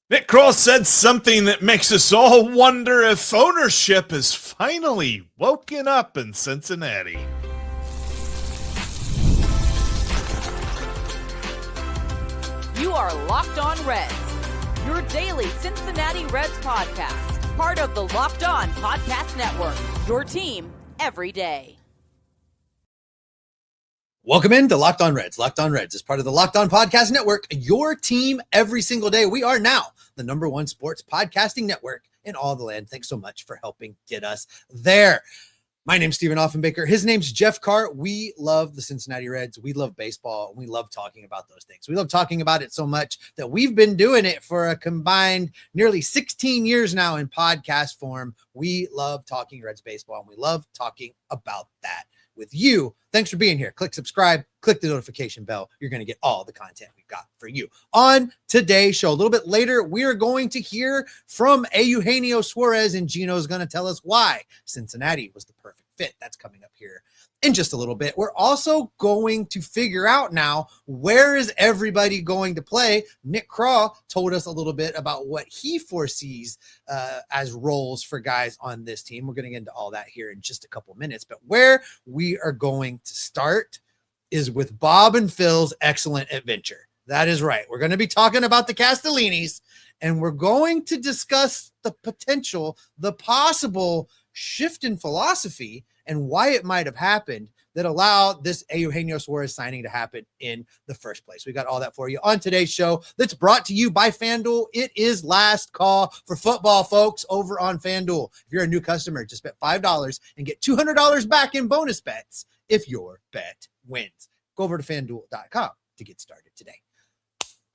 Nick Krall said something that makes us all wonder if ownership has finally woken up in Cincinnati. You are Locked On Reds, your daily Cincinnati Reds podcast, part of the Locked On Podcast Network, your team every day. Welcome into Locked On Reds. Locked On Reds is part of the Locked On Podcast Network, your team every single day. We are now the #1 sports podcasting network in all the land. Thanks so much for helping get us there. My name's Stephen Offenbaker. His name's Jeff Carr. We love the Cincinnati Reds. We love baseball. We love talking about those things. We love talking about it so much that we've been doing it for a combined nearly 16 years now in podcast form. We love talking Reds baseball, and we love talking about that with you. Thanks for being here. Click subscribe, click the notification bell. You're going to get all the content we've got for you. On today's show, a little bit later, we are going to hear from Eugenio Suarez, and Gino's going to tell us why Cincinnati was the perfect fit. That's coming up here in just a little bit. We're also going to figure out now, where is everybody going to play? Nick Krall told us a little bit about what he foresees as roles for guys on this team. We're going to get into all that here in just a couple minutes, but where we are going to start is with Bob and Phil's excellent adventure. That is right. We're going to be talking about the Castellinis, and we're going to discuss the potential, the possible shift in philosophy and why it might have happened that allowed this Eugenio Suarez signing to happen in the first place. We got all that for you on today's show that's brought to you by FanDuel. It is last call for football, folks, over on FanDuel. If you're a new customer, just bet $5 and get $200 back in bonus bets if your bet wins. Go over to FanDuel.com to get started today.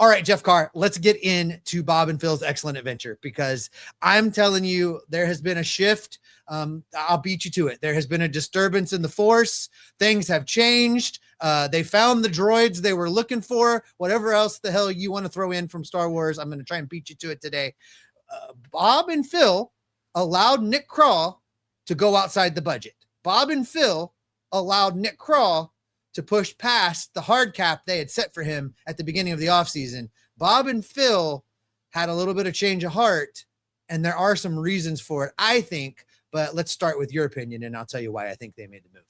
All right, Jeff Carr, let's get into Bob and Phil's excellent adventure, because I'm telling you, there has been a shift. I'll beat you to it. There has been a disturbance in the force. Things have changed. They found the droids they were looking for. Whatever else the hell you want to throw in from Star Wars, I'm going to try and beat you to it today. Bob and Phil allowed Nick Krall to go outside the budget. Bob and Phil allowed Nick Krall to push past the hard cap they had set for him at the beginning of the offseason. Bob and Phil had a little bit of change of heart, and there are some reasons for it, I think. But let's start with your opinion, and I'll tell you why I think they made the move.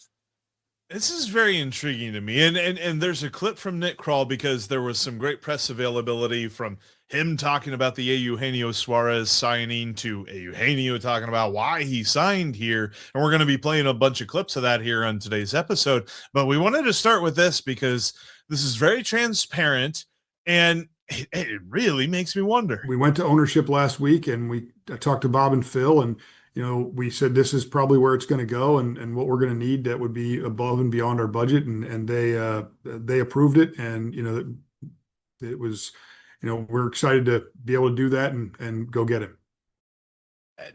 This is very intriguing to me. And there's a clip from Nick Krall, because there was some great press availability from him talking about the Eugenio Suarez signing to Eugenio talking about why he signed here. And we're going to be playing a bunch of clips of that here on today's episode. But we wanted to start with this because this is very transparent, and it really makes me wonder. We went to ownership last week, and we talked to Bob and Phil, and we said this is probably where it's going to go, and what we're going to need that would be above and beyond our budget, and they approved it, and it was, we're excited to be able to do that and go get him.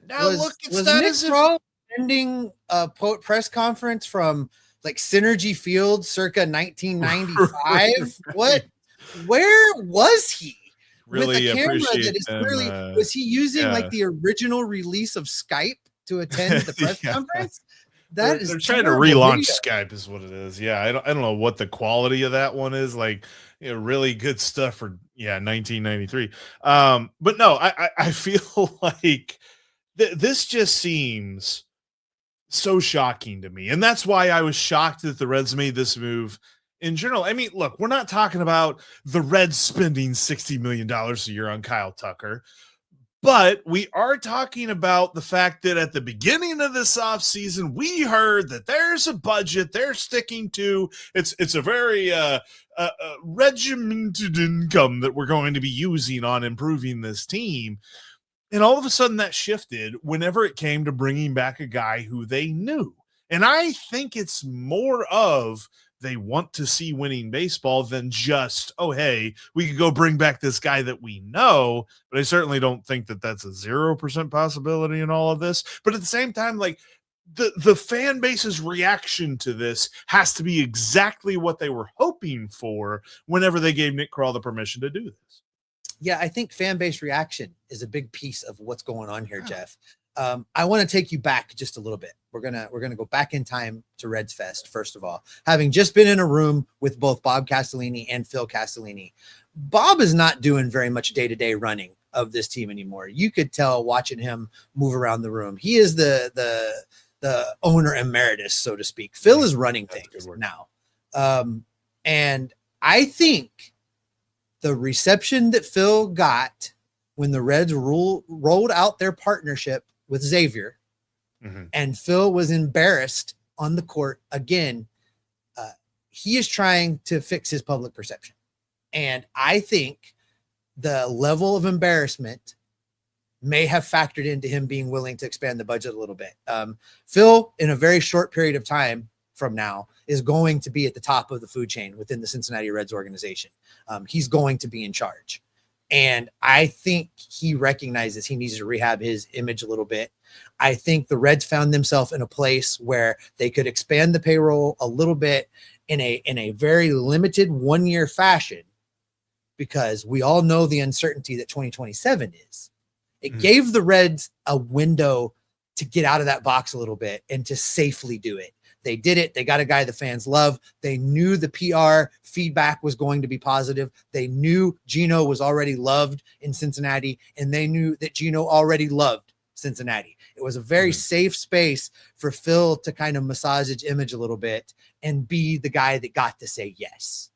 Now look, it's was not Nick as if Krall attending a press conference from like Synergy Field circa 1995? What? Where was he? really with a camera appreciate that is them, clearly, was he using yeah. like the original release of Skype to attend the press Yeah. conference? They're trying to terrible relaunch video. Skype is what it is. Yeah, I don't know what the quality of that one is. Like, really good stuff for 1993. But no, I feel like this just seems so shocking to me, and that's why I was shocked that the Reds made this move. In general, I mean, look, we're not talking about the Reds spending $60 million a year on Kyle Tucker, but we are talking about the fact that at the beginning of this offseason, we heard that there's a budget they're sticking to. It's a very regimented income that we're going to be using on improving this team. And all of a sudden that shifted whenever it came to bringing back a guy who they knew. And I think it's more of they want to see winning baseball than just, oh, hey, we could go bring back this guy that we know. But I certainly don't think that that's a 0% possibility in all of this. But at the same time, like the fan base's reaction to this has to be exactly what they were hoping for whenever they gave Nick Krall the permission to do this. Yeah, I think fan base reaction is a big piece of what's going on here, Jeff. I want to take you back just a little bit. We're gonna go back in time to Reds Fest, first of all. Having just been in a room with both Bob Castellini and Phil Castellini, Bob is not doing very much day-to-day running of this team anymore. You could tell watching him move around the room. He is the owner emeritus, so to speak. Phil is running things now. And I think the reception that Phil got when the Reds rolled out their partnership with Xavier, and Phil was embarrassed on the court again, he is trying to fix his public perception. And I think the level of embarrassment may have factored into him being willing to expand the budget a little bit. Phil, in a very short period of time from now, is going to be at the top of the food chain within the Cincinnati Reds organization. He's going to be in charge. And I think he recognizes he needs to rehab his image a little bit. I think the Reds found themselves in a place where they could expand the payroll a little bit in a very limited 1-year fashion, because we all know the uncertainty that 2027 is. It gave the Reds a window to get out of that box a little bit and to safely do it. They did it. They got a guy the fans love. They knew the PR feedback was going to be positive. They knew Gino was already loved in Cincinnati, and they knew that Gino already loved Cincinnati. It was a very safe space for Phil to kind of massage his image a little bit and be the guy that got to say yes.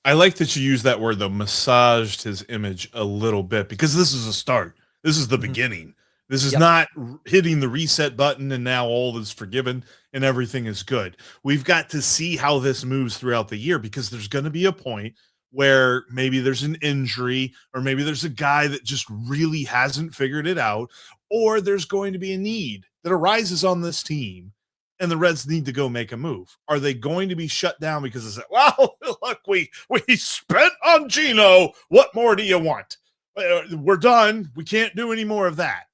I like that you use that word, though, massaged his image a little bit, because this is a start. This is the beginning. This is not hitting the reset button and now all is forgiven and everything is good. We've got to see how this moves throughout the year, because there's going to be a point where maybe there's an injury, or maybe there's a guy that just really hasn't figured it out, or there's going to be a need that arises on this team and the Reds need to go make a move. Are they going to be shut down because it's, well, look, we spent on Gino. What more do you want? We're done. We can't do any more of that.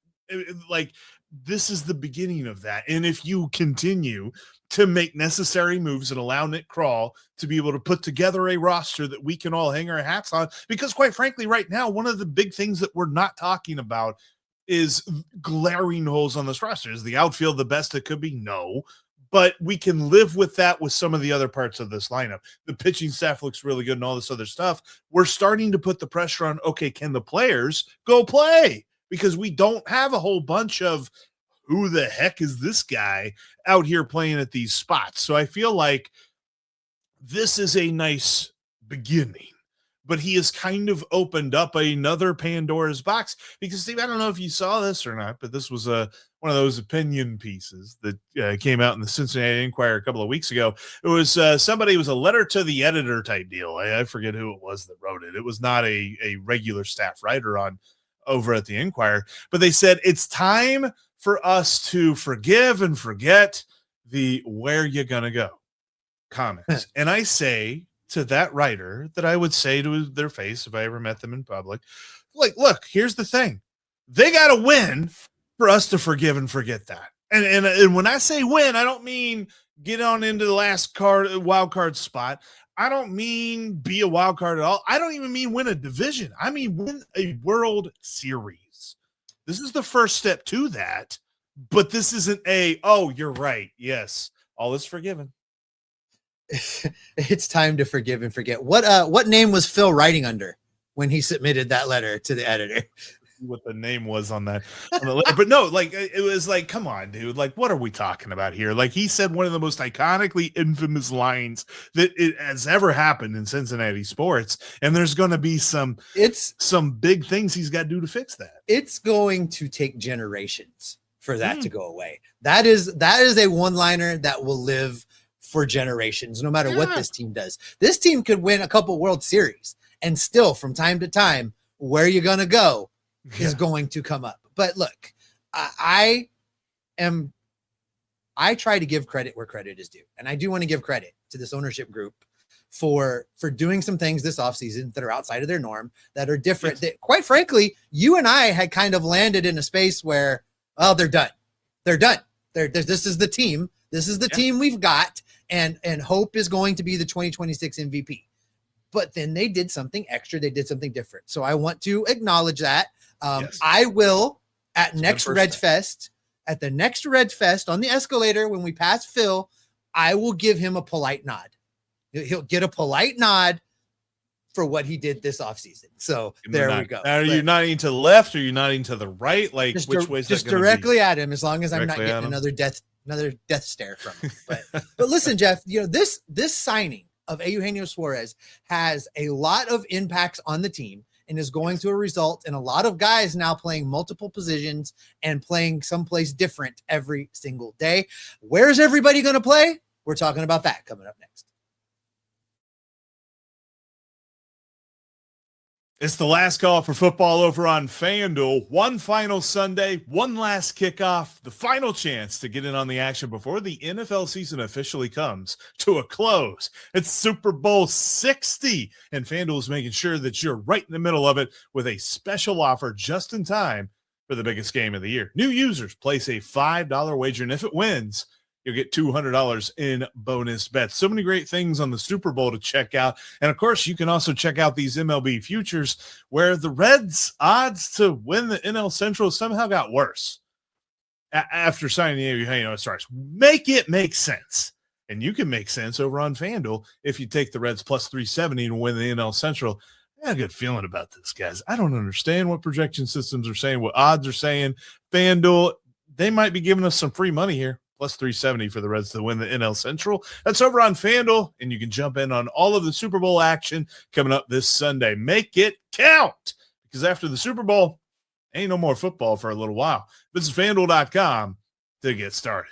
Like, this is the beginning of that. And if you continue to make necessary moves and allow Nick Krall to be able to put together a roster that we can all hang our hats on, because quite frankly, right now, one of the big things that we're not talking about is glaring holes on this roster. Is the outfield the best it could be? No. But we can live with that with some of the other parts of this lineup. The pitching staff looks really good and all this other stuff. We're starting to put the pressure on, okay, can the players go play? Because we don't have a whole bunch of who the heck is this guy out here playing at these spots. So I feel like this is a nice beginning, but he has kind of opened up another Pandora's box, because Steve, I don't know if you saw this or not, but this was one of those opinion pieces that came out in the Cincinnati Enquirer a couple of weeks ago. It was somebody, it was a letter to the editor type deal. I forget who it was that wrote it. It was not a regular staff writer over at the Enquirer, but they said it's time for us to forgive and forget the where you gonna go comments. And I say to that writer that I would say to their face if I ever met them in public, like, look, here's the thing. They got to win for us to forgive and forget that. And when I say win, I don't mean get on into the wild card spot. I don't mean be a wild card at all. I don't even mean win a division. I mean win a World Series. This is the first step to that, but this isn't oh, you're right. Yes, all is forgiven. It's time to forgive and forget. What name was Phil writing under when he submitted that letter to the editor? What the name was on the letter. But no, like, it was like, come on, dude, like, what are we talking about here? Like, he said one of the most iconically infamous lines that it has ever happened in Cincinnati sports, and there's going to be some big things he's got to do to fix that. It's going to take generations for that to go away. That is a one-liner that will live for generations, no matter what this team does. This team could win a couple World Series, and still from time to time, where you're going to go is going to come up. But look, I try to give credit where credit is due. And I do want to give credit to this ownership group for doing some things this offseason that are outside of their norm, that are different, that quite frankly, you and I had kind of landed in a space where, well, they're done. They're done. This is the team. This is the team we've got. And Hope is going to be the 2026 MVP. But then they did something extra. They did something different. So I want to acknowledge that. I will at the next Red Fest on the escalator, when we pass Phil, I will give him a polite nod. He'll get a polite nod for what he did this offseason. So there we go. Are you nodding to the left or are you nodding to the right? Like which way is just that gonna directly be? at him, as long as I'm not getting another death stare from him. But listen, Jeff, this signing of Eugenio Suarez has a lot of impacts on the team and is going to result in a lot of guys now playing multiple positions and playing someplace different every single day. Where's everybody going to play? We're talking about that coming up next. It's the last call for football over on FanDuel. One final Sunday, one last kickoff, the final chance to get in on the action before the NFL season officially comes to a close. It's Super Bowl 60, and FanDuel is making sure that you're right in the middle of it with a special offer just in time for the biggest game of the year. New users place a $5 wager, and if it wins, you'll get $200 in bonus bets. So many great things on the Super Bowl to check out. And, of course, you can also check out these MLB futures where the Reds' odds to win the NL Central somehow got worse after signing Eugenio Suarez. Make it make sense. And you can make sense over on FanDuel if you take the Reds plus 370 and win the NL Central. I got a good feeling about this, guys. I don't understand what projection systems are saying, what odds are saying. FanDuel, they might be giving us some free money here. Plus 370 for the Reds to win the NL Central. That's over on FanDuel, and you can jump in on all of the Super Bowl action coming up this Sunday. Make it count, because after the Super Bowl, ain't no more football for a little while. Visit FanDuel.com to get started.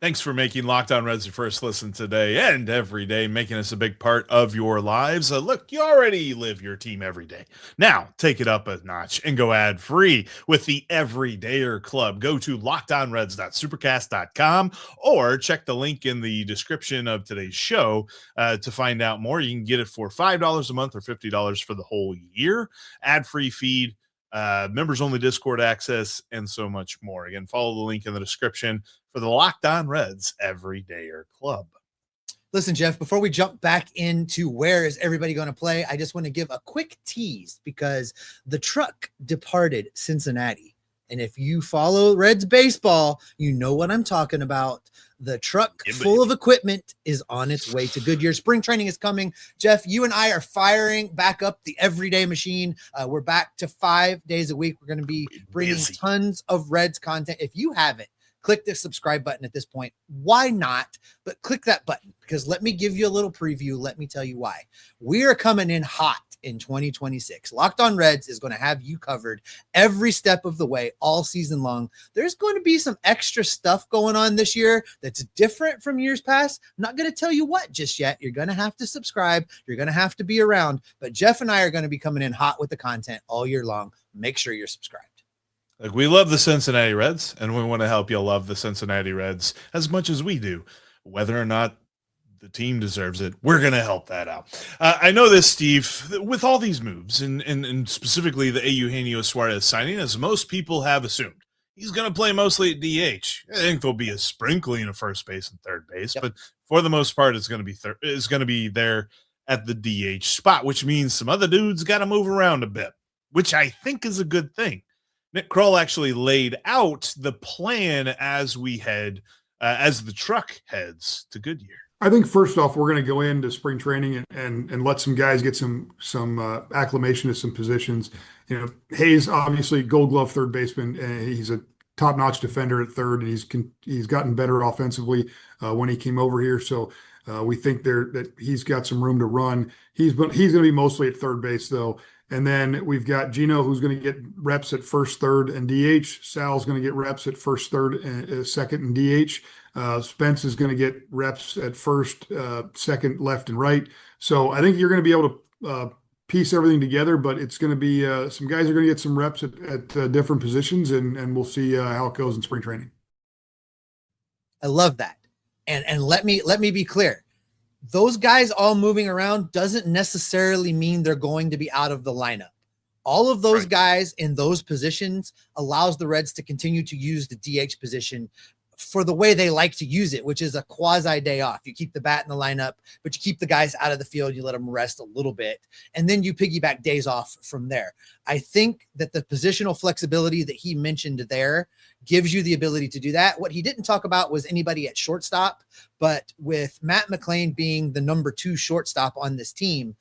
Thanks for making Locked On Reds your first listen today and every day, making us a big part of your lives. Look, you already live your team every day. Now, take it up a notch and go ad-free with the Everydayer Club. Go to lockedonreds.supercast.com or check the link in the description of today's show to find out more. You can get it for $5 a month or $50 for the whole year. Ad-free feed, members-only Discord access, and so much more. Again, follow the link in the description for the Locked On Reds Everydayer Club. Listen, Jeff, before we jump back into where is everybody going to play, I just want to give a quick tease because the truck departed Cincinnati. And if you follow Reds baseball, you know what I'm talking about. The truck full of equipment is on its way to Goodyear. Spring training is coming. Jeff, you and I are firing back up the everyday machine. We're back to 5 days a week. We're going to be bringing tons of Reds content. If you haven't, click the subscribe button at this point. Why not? But click that button, because let me give you a little preview. Let me tell you why. We are coming in hot in 2026. Locked On Reds is going to have you covered every step of the way all season long. There's going to be some extra stuff going on this year that's different from years past. I'm not going to tell you what just yet. You're going to have to subscribe. You're going to have to be around. But Jeff and I are going to be coming in hot with the content all year long. Make sure you're subscribed. Like, we love the Cincinnati Reds, and we want to help you love the Cincinnati Reds as much as we do. Whether or not the team deserves it, we're going to help that out. I know this, Steve, with all these moves, and specifically the Eugenio Suarez signing, as most people have assumed, he's going to play mostly at DH. I think there'll be a sprinkling of first base and third base, but for the most part, it's going to be there at the DH spot, which means some other dudes got to move around a bit, which I think is a good thing. Nick Krall actually laid out the plan as we head, as the truck heads to Goodyear. I think first off, we're going to go into spring training and let some guys get some acclimation to some positions. You know, Hayes, obviously Gold Glove third baseman, and he's a top-notch defender at third, and he's gotten better offensively when he came over here. So we think that he's got some room to run. He's going to be mostly at third base though. And then we've got Gino, who's going to get reps at first, third, and DH. Sal's going to get reps at first, third, and second, and DH. Spence is going to get reps at first, second, left, and right. So I think you're going to be able to piece everything together, but it's going to be some guys are going to get some reps at different positions, and we'll see how it goes in spring training. I love that. And let me be clear. Those guys all moving around doesn't necessarily mean they're going to be out of the lineup. All of those guys in those positions allows the Reds to continue to use the DH position for the way they like to use it, which is a quasi day off. You keep the bat in the lineup, but you keep the guys out of the field. You let them rest a little bit, and then you piggyback days off from there. I think that the positional flexibility that he mentioned there gives you the ability to do that. What he didn't talk about was anybody at shortstop, but with Matt McLain being the number 2 shortstop on this team,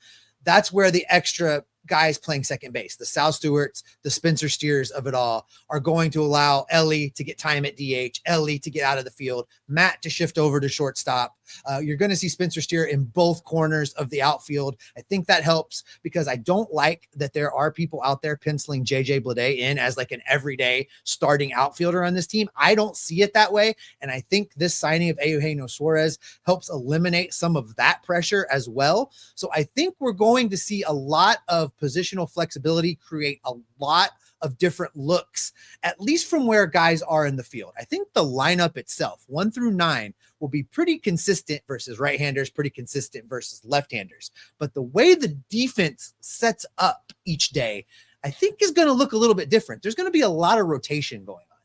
that's where the extra guys playing second base, the Sal Stewarts, the Spencer Steers of it all, are going to allow Ellie to get time at DH, Ellie to get out of the field, Matt to shift over to shortstop. You're going to see Spencer Steer in both corners of the outfield. I think that helps because I don't like that there are people out there penciling JJ Bleday in as like an everyday starting outfielder on this team. I don't see it that way. And I think this signing of Eugenio Suarez helps eliminate some of that pressure as well. So I think we're going to see a lot of positional flexibility create a lot of different looks, at least from where guys are in the field. I think the lineup itself, 1 through 9, will be pretty consistent versus right-handers, pretty consistent versus left-handers. But the way the defense sets up each day, I think is going to look a little bit different. There's going to be a lot of rotation going on.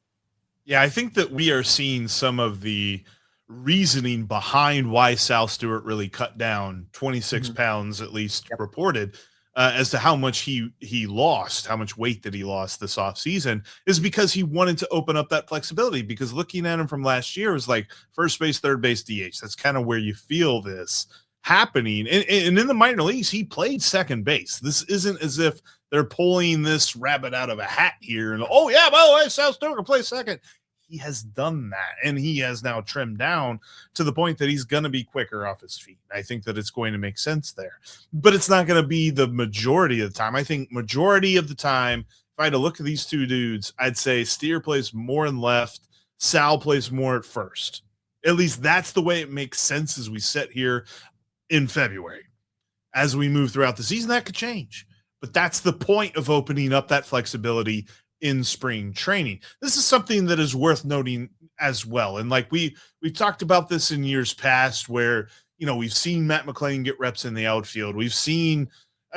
Yeah, I think that we are seeing some of the reasoning behind why Sal Stewart really cut down 26 pounds, at least reported, as to how much he lost, how much weight that he lost this offseason, is because he wanted to open up that flexibility. Because looking at him from last year was like first base, third base, DH. That's kind of where you feel this happening. And in the minor leagues, he played second base. This isn't as if they're pulling this rabbit out of a hat here. And, oh, yeah, by the way, Sal Stewart can play second. He has done that, and he has now trimmed down to the point that he's going to be quicker off his feet. I think that it's going to make sense there, but it's not going to be the majority of the time. I think majority of the time, if I had to look at these two dudes, I'd say Steer plays more in left, Sal plays more at first. At least that's the way it makes sense as we sit here in February. As we move throughout the season, that could change, but that's the point of opening up that flexibility in spring training. This is something that is worth noting as well. And like we talked about this in years past where, you know, we've seen Matt McLain get reps in the outfield. We've seen,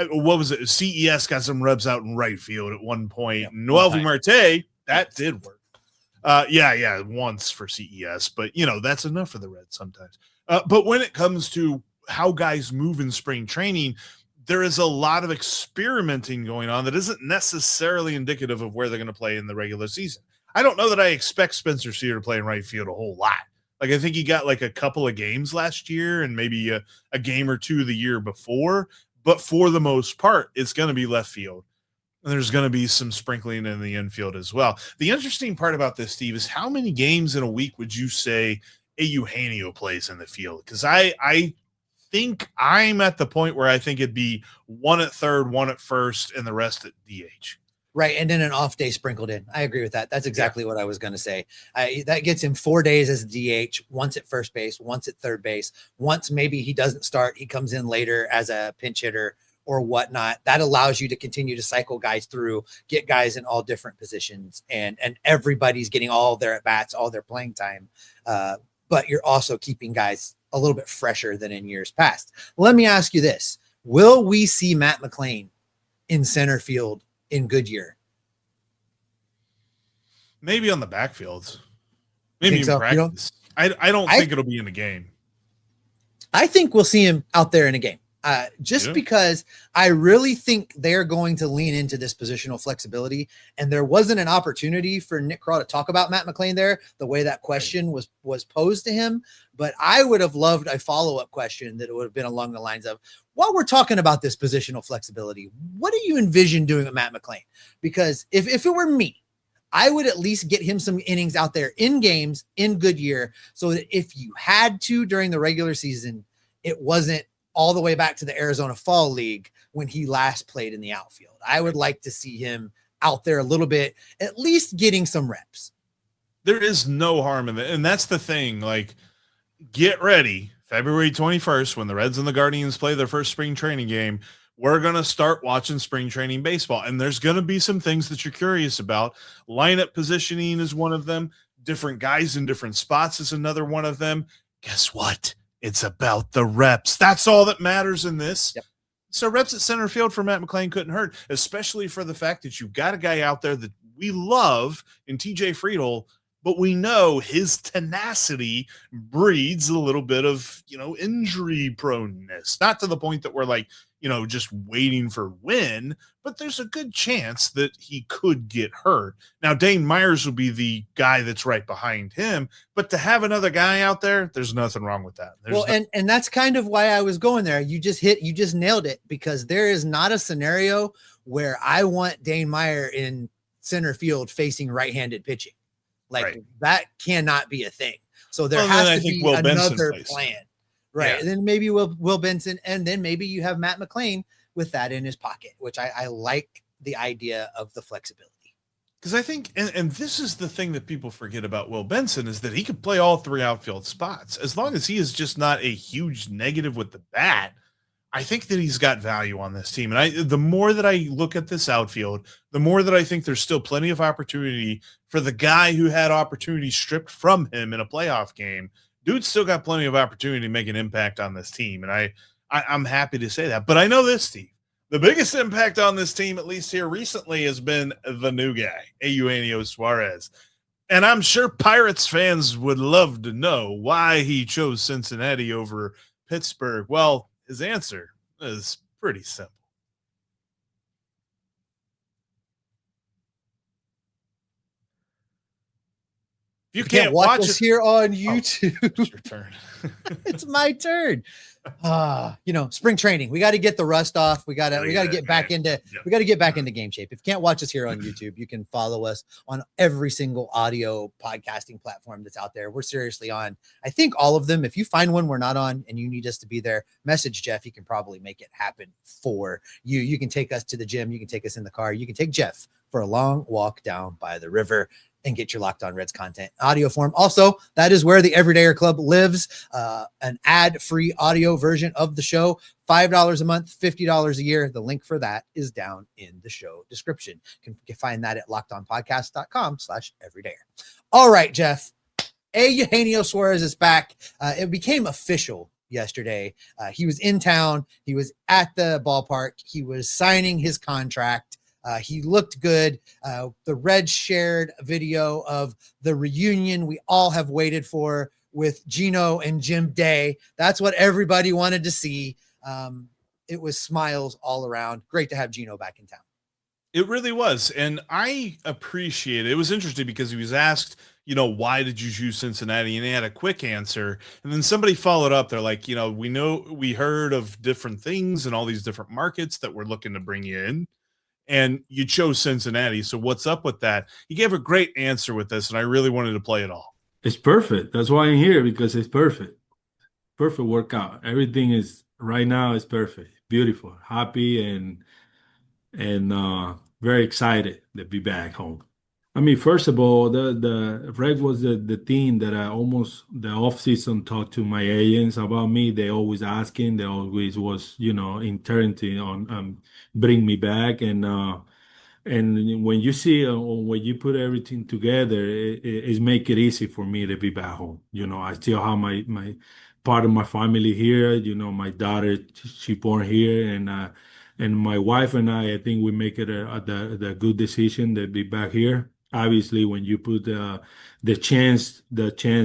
what was it? CES got some reps out in right field at one point. Yeah, Noelvi Marte, that did work. Yeah, once for CES, but you know, that's enough for the Reds sometimes. But when it comes to how guys move in spring training, there is a lot of experimenting going on that isn't necessarily indicative of where they're going to play in the regular season. I don't know that I expect Spencer Steer to play in right field a whole lot. Like, I think he got like a couple of games last year and maybe a game or two the year before, but for the most part, it's going to be left field. And there's going to be some sprinkling in the infield as well. The interesting part about this, Steve, is how many games in a week would you say a Eugenio plays in the field? Because I think I'm at the point where I think it'd be 1 at third, 1 at first, and the rest at DH. Right, and then an off day sprinkled in. I agree with that. That's exactly what I was going to say. That gets him 4 days as DH, once at first base, once at third base. Once maybe he doesn't start, he comes in later as a pinch hitter or whatnot. That allows you to continue to cycle guys through, get guys in all different positions, and everybody's getting all their at-bats, all their playing time. But you're also keeping guys a little bit fresher than in years past. Let me ask you this. Will we see Matt McLain in center field in Goodyear? Maybe on the backfields. Maybe in so? practice. I don't think it'll be in the game. I think we'll see him out there in a game. Because I really think they're going to lean into this positional flexibility. And there wasn't an opportunity for Nick Krall to talk about Matt McLain there, the way that question was posed to him. But I would have loved a follow-up question that would have been along the lines of, while we're talking about this positional flexibility, what do you envision doing with Matt McLain? Because if it were me, I would at least get him some innings out there in games in Goodyear so that if you had to during the regular season, it wasn't all the way back to the Arizona Fall League when he last played in the outfield. I would like to see him out there a little bit, at least getting some reps. There is no harm in it. And that's the thing. Like, get ready. February 21st, when the Reds and the Guardians play their first spring training game, we're going to start watching spring training baseball. And there's going to be some things that you're curious about. Lineup positioning is one of them. Different guys in different spots is another one of them. Guess what? It's about the reps. That's all that matters in this. Yep. So reps at center field for Matt McLain couldn't hurt, especially for the fact that you've got a guy out there that we love in TJ Friedl, but we know his tenacity breeds a little bit of, injury proneness, not to the point that we're like, just waiting for win, but there's a good chance that he could get hurt. Now, Dane Myers will be the guy that's right behind him, but to have another guy out there, there's nothing wrong with that. And that's kind of why I was going there. You just nailed it, because there is not a scenario where I want Dane Meyer in center field facing right-handed pitching. That cannot be a thing. So there has to be another plan. Right. Yeah. And then maybe Will Benson, and then maybe you have Matt McLain with that in his pocket, which I like the idea of the flexibility. Because I think, and this is the thing that people forget about Will Benson, is that he could play all three outfield spots. As long as he is just not a huge negative with the bat, I think that he's got value on this team. And the more that I look at this outfield, the more that I think there's still plenty of opportunity for the guy who had opportunity stripped from him in a playoff game. Dude's still got plenty of opportunity to make an impact on this team. And I'm happy to say that. But I know this, Steve. The biggest impact on this team, at least here recently, has been the new guy, Eugenio Suarez. And I'm sure Pirates fans would love to know why he chose Cincinnati over Pittsburgh. Well, his answer is pretty simple. You can't watch us here on YouTube. It's your turn. It's my turn. Spring training. We got to get the rust off. We got to get back into game shape. If you can't watch us here on YouTube, you can follow us on every single audio podcasting platform that's out there. We're seriously on, I think, all of them. If you find one we're not on and you need us to be there, message Jeff. He can probably make it happen for you. You can take us to the gym. You can take us in the car. You can take Jeff for a long walk down by the river and get your Locked On Reds content audio form. Also, that is where the Everydayer Club lives, an ad-free audio version of the show, $5 a month, $50 a year. The link for that is down in the show description. You can find that at lockedonpodcast.com/everydayer. All right, Jeff. Eugenio Suarez is back. It became official yesterday. He was in town. He was at the ballpark. He was signing his contract. He looked good. The Reds shared a video of the reunion we all have waited for with Gino and Jim Day. That's what everybody wanted to see. It was smiles all around. Great to have Gino back in town. It really was. And I appreciate it. It was interesting because he was asked, why did you choose Cincinnati? And he had a quick answer. And then somebody followed up. They're like, we heard of different things and all these different markets that we're looking to bring you in. And you chose Cincinnati. So what's up with that? He gave a great answer with this, and I really wanted to play it all. It's perfect. That's why I'm here, because it's perfect. Perfect workout. Everything is right now is perfect. Beautiful, happy, and very excited to be back home. I mean, first of all, the Red was the team that I almost the offseason talked to my agents about me. They always asking. They always was internity on bring me back. And when you see when you put everything together, it make it easy for me to be back home. I still have my part of my family here. My daughter, she born here, and my wife and I think we make it the good decision to be back here. Obviously, when you put the chance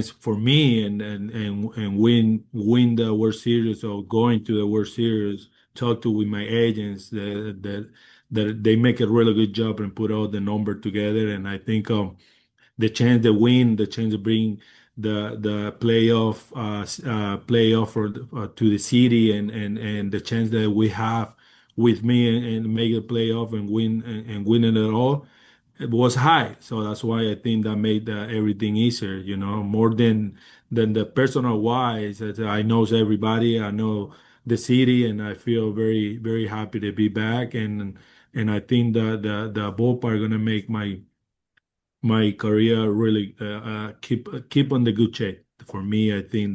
for me and win the World Series or going to the World Series, talk with my agents that they make a really good job and put all the number together. And I think the chance to win, the chance to bring the playoff to the city, and the chance that we have with me and make a playoff and win it all. It was high, so that's why I think that made everything easier. More than the personal wise. I knows everybody, I know the city, and I feel very, very happy to be back. And I think the ballpark gonna make my career really keep on the good shape. For me, I think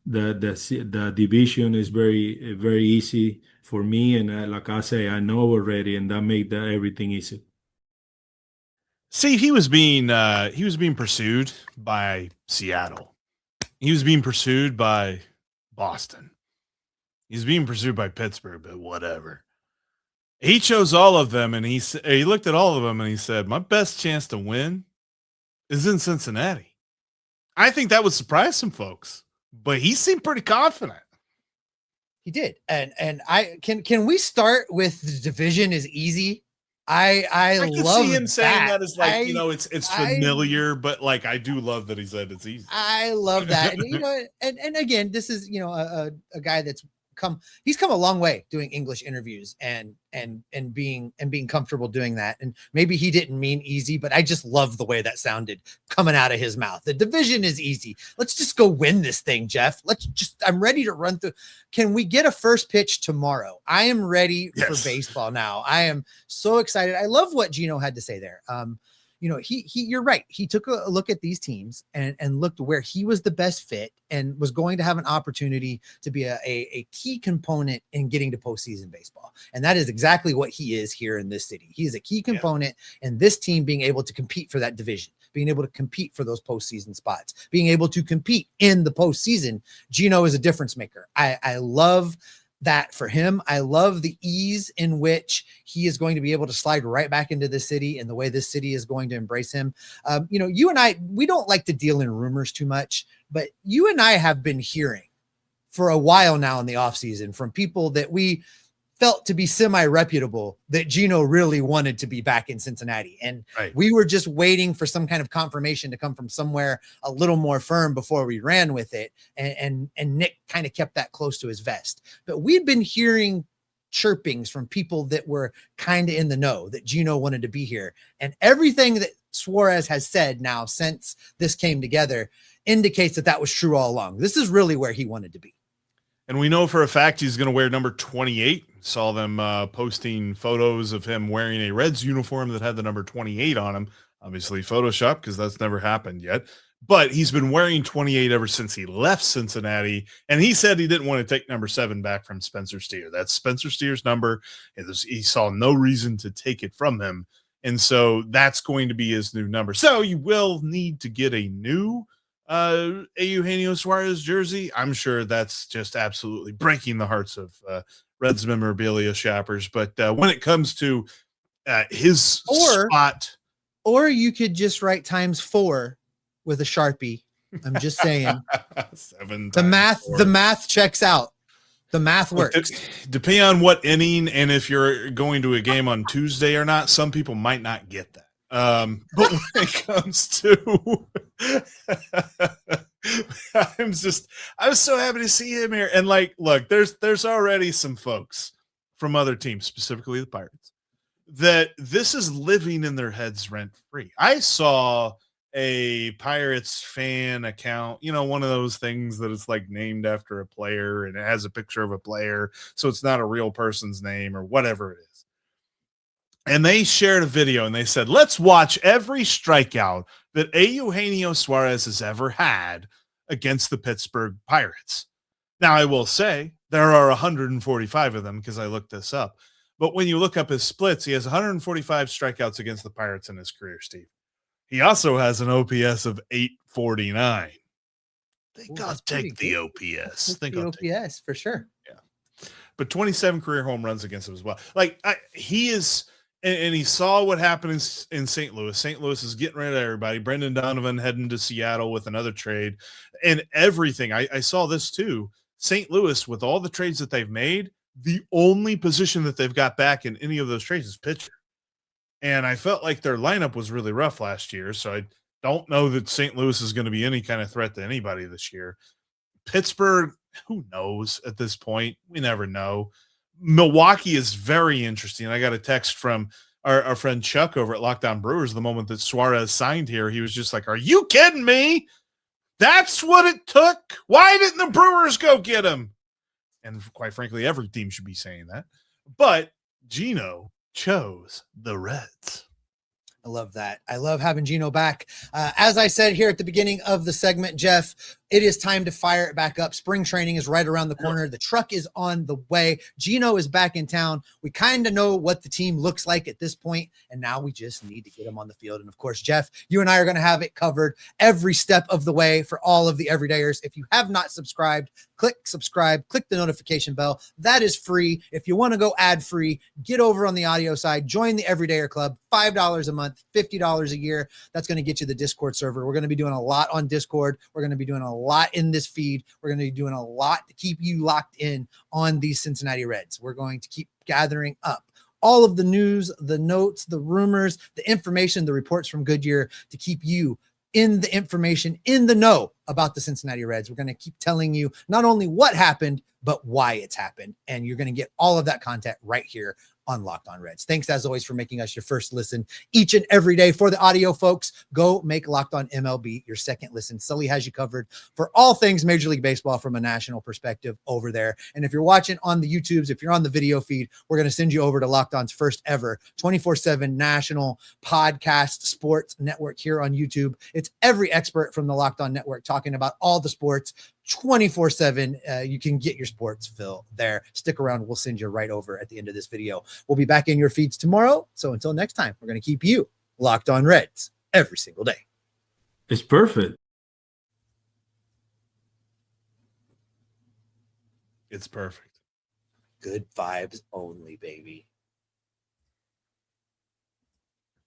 the division is very, very easy for me, and like I say, I know already, and that made everything easy. See, he was being pursued by Seattle. He was being pursued by Boston. He's being pursued by Pittsburgh, but whatever. He chose all of them, and he looked at all of them, and he said, "My best chance to win is in Cincinnati. I think that would surprise some folks, but he seemed pretty confident. He did. And I can we start with the division is easy? I could love see him saying that as like, it's familiar, but like, I do love that he said it's easy. I love that. And, and again, this is, a guy he's come a long way doing English interviews and being comfortable doing that. And maybe he didn't mean easy, but I just love the way that sounded coming out of his mouth. The division is easy. Let's just go win this thing, Jeff. I'm ready to run through. Can we get a first pitch tomorrow? I am ready for baseball now. I am so excited. I love what Gino had to say there. You're right. He took a look at these teams and looked where he was the best fit and was going to have an opportunity to be a key component in getting to postseason baseball. And that is exactly what he is here in this city. He is a key component in this team being able to compete for that division, being able to compete for those postseason spots, being able to compete in the postseason. Gino is a difference maker. I love that for him. I love the ease in which he is going to be able to slide right back into the city and the way this city is going to embrace him. You and I, we don't like to deal in rumors too much, but you and I have been hearing for a while now in the offseason from people that we felt to be semi-reputable that Gino really wanted to be back in Cincinnati. And we were just waiting for some kind of confirmation to come from somewhere a little more firm before we ran with it. And Nick kind of kept that close to his vest. But we've been hearing chirpings from people that were kind of in the know that Gino wanted to be here. And everything that Suarez has said now since this came together indicates that was true all along. This is really where he wanted to be. And we know for a fact he's going to wear number 28. Saw them posting photos of him wearing a Reds uniform that had the number 28 on him. Obviously Photoshop, because that's never happened yet. But he's been wearing 28 ever since he left Cincinnati. And he said he didn't want to take number 7 back from Spencer Steer. That's Spencer Steer's number. He saw no reason to take it from him. And so that's going to be his new number. So you will need to get a new Eugenio Suarez jersey. I'm sure that's just absolutely breaking the hearts of Reds memorabilia shoppers. But when it comes to his spot, or you could just write ×4 with a Sharpie. I'm just saying. 7 the math 4. The math checks out. The math works. Depending on what inning and if you're going to a game on Tuesday or not, some people might not get that. But when it comes to I was so happy to see him here. And like, look, there's already some folks from other teams, specifically the Pirates, that this is living in their heads rent free. I saw a Pirates fan account, one of those things that it's like named after a player and it has a picture of a player, so it's not a real person's name or whatever it is. And they shared a video and they said, let's watch every strikeout that Eugenio Suarez has ever had against the Pittsburgh Pirates. Now, I will say there are 145 of them because I looked this up. But when you look up his splits, he has 145 strikeouts against the Pirates in his career, Steve. He also has an OPS of 849. I think I'll take the OPS. Think the OPS for sure. Yeah. But 27 career home runs against him as well. Like he is... And he saw what happened in St. Louis. St. Louis is getting rid of everybody. Brendan Donovan heading to Seattle with another trade and everything. I saw this too. St. Louis, with all the trades that they've made, the only position that they've got back in any of those trades is pitcher. And I felt like their lineup was really rough last year. So I don't know that St. Louis is going to be any kind of threat to anybody this year. Pittsburgh, who knows at this point? We never know. Milwaukee is very interesting. I got a text from our friend Chuck over at Lockdown Brewers the moment that Suarez signed here. He was just like, are you kidding me? That's what it took? Why didn't the Brewers go get him? And quite frankly, every team should be saying that. But Gino chose the Reds. I love that. I love having Gino back. As I said here at the beginning of the segment, Jeff, It is time to fire it back up. Spring training is right around the corner. The truck is on the way. Gino is back in town. We kind of know what the team looks like at this point, and now we just need to get him on the field. And of course, Jeff, you and I are going to have it covered every step of the way for all of the everydayers. If you have not subscribed, click subscribe, click the notification bell. That is free. If you want to go ad free, get over on the audio side, join the Everydayer Club, $5 a month, $50 a year. That's going to get you the Discord server. We're going to be doing a lot on Discord. We're going to be doing a lot in this feed. We're going to be doing a lot to keep you locked in on these Cincinnati Reds. We're going to keep gathering up all of the news, the notes, the rumors, the information, the reports from Goodyear to keep you in the information, in the know about the Cincinnati Reds. We're going to keep telling you not only what happened, but why it's happened. And you're going to get all of that content right here on Locked On Reds. Thanks as always for making us your first listen each and every day. For the audio folks, go make Locked On MLB your second listen. Sully has you covered for all things Major League Baseball from a national perspective over there. And if you're watching on the YouTubes, if you're on the video feed, we're going to send you over to Locked On's first ever 24/7 national podcast sports network here on YouTube. It's every expert from the Locked On network talking about all the sports 24/7. You can get your sports fill there. Stick around. We'll send you right over at the end of this video. We'll be back in your feeds tomorrow. So until next time, we're going to keep you locked on Reds every single day. It's perfect. It's perfect. Good vibes only, baby.